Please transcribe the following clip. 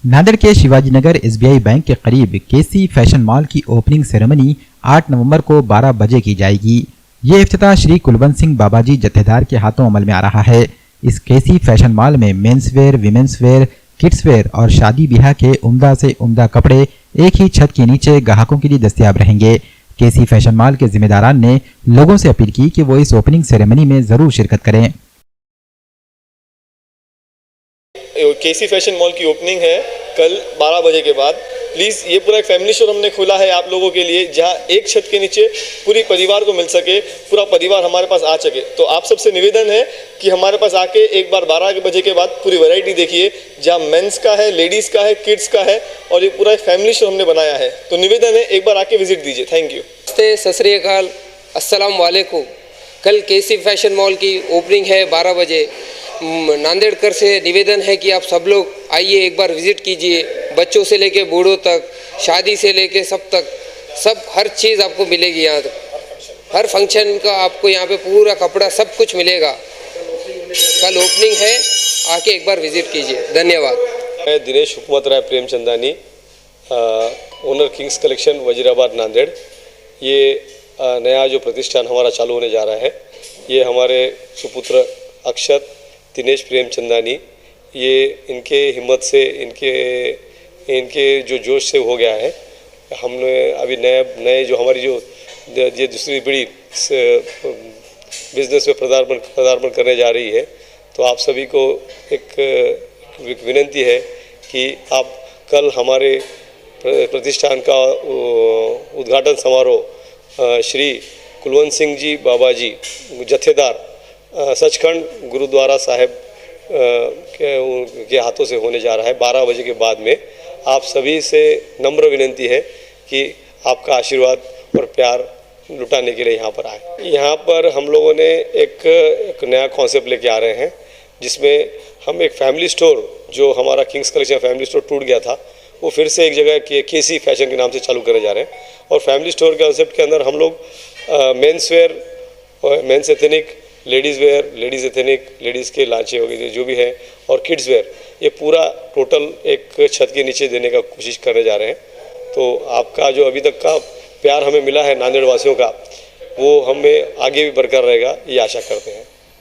नांदेड़ के Shivaji Nagar SBI bank के करीब केसी फैशन मॉल की ओपनिंग सेरेमनी 8 नवंबर को 12 बजे की जाएगी। ये इफ्तिताह श्री कुलवंत सिंह बाबाजी जत्थेदार के हाथों अमल में आ रहा है। इस केसी फैशन मॉल में men's wear, women's wear, kids wear और शादी ब्याह के उम्दा से उम्दा कपड़े एक ही छत के नीचे ग्राहकों के लिए दस्तयाब रहेंगे। केसी फैशन मॉल के जिम्मेदारान ने लोगों से अपील की कि वो इस ओपनिंग सेरेमनी में जरूर शिरकत करें। केसी फैशन मॉल की ओपनिंग है कल 12 बजे के बाद। प्लीज़ ये पूरा एक फैमिली स्टोर हमने खोला है आप लोगों के लिए, जहाँ एक छत के नीचे पूरी परिवार को मिल सके, पूरा परिवार हमारे पास आ सके। तो आप सबसे निवेदन है कि हमारे पास आके एक बार 12 बजे के बाद पूरी वैरायटी देखिए, जहाँ मेंस का है, लेडीज़ का है, किड्स का है, और ये पूरा एक फैमिली स्टोर हमने बनाया है। तो निवेदन है एक बार आके विजिट दीजिए। Thank you. सत श्री अकाल, अस्सलाम वालेकुम। कल केसी फैशन मॉल की ओपनिंग है 12 बजे। नांदेड़कर से निवेदन है कि आप सब लोग आइए, एक बार विजिट कीजिए। बच्चों से लेके बूढ़ों तक, शादी से लेके सब तक, सब हर चीज़ आपको मिलेगी यहाँ तक। हर फंक्शन का आपको यहाँ पे पूरा कपड़ा सब कुछ मिलेगा। कल ओपनिंग है, आके एक बार विजिट कीजिए। धन्यवाद। मैं Dinesh Hukumat Rai Premchandani, owner Kings collection Wazirabad Nanded. ये नया जो प्रतिष्ठान हमारा चालू होने जा रहा है, ये हमारे सुपुत्र अक्षत दिनेश प्रेमचंदानी, ये इनके हिम्मत से, इनके जो जोश से हो गया है। हमने अभी नए जो हमारी जो ये दूसरी पीढ़ी बिजनेस में पदार्पण करने जा रही है। तो आप सभी को एक विनंती है कि आप कल हमारे प्रतिष्ठान का उद्घाटन समारोह श्री कुलवंत सिंह जी बाबाजी जत्थेदार सचखंड गुरुद्वारा साहिब के हाथों से होने जा रहा है 12 बजे के बाद में। आप सभी से नम्र विनंती है कि आपका आशीर्वाद और प्यार लुटाने के लिए यहाँ पर आए। यहाँ पर हम लोगों ने एक नया कॉन्सेप्ट लेके आ रहे हैं, जिसमें हम एक फैमिली स्टोर, जो हमारा किंग्स कलेक्शन फैमिली स्टोर टूट गया था, वो फिर से एक जगह केसी फैशन के नाम से चालू करने जा रहे हैं। और फैमिली स्टोर के कॉन्सेप्ट के अंदर हम लोग मेंस वेयर और men's ethnic, ladies wear, ladies ethnic, ladies के लांचे वगैरह जो भी हैं, और किड्स वेयर, ये पूरा टोटल एक छत के नीचे देने का कोशिश करने जा रहे हैं। तो आपका जो अभी तक का प्यार हमें मिला है नांदेड़ वासियों का, वो हमें आगे भी बरकरार रहेगा, ये आशा करते हैं।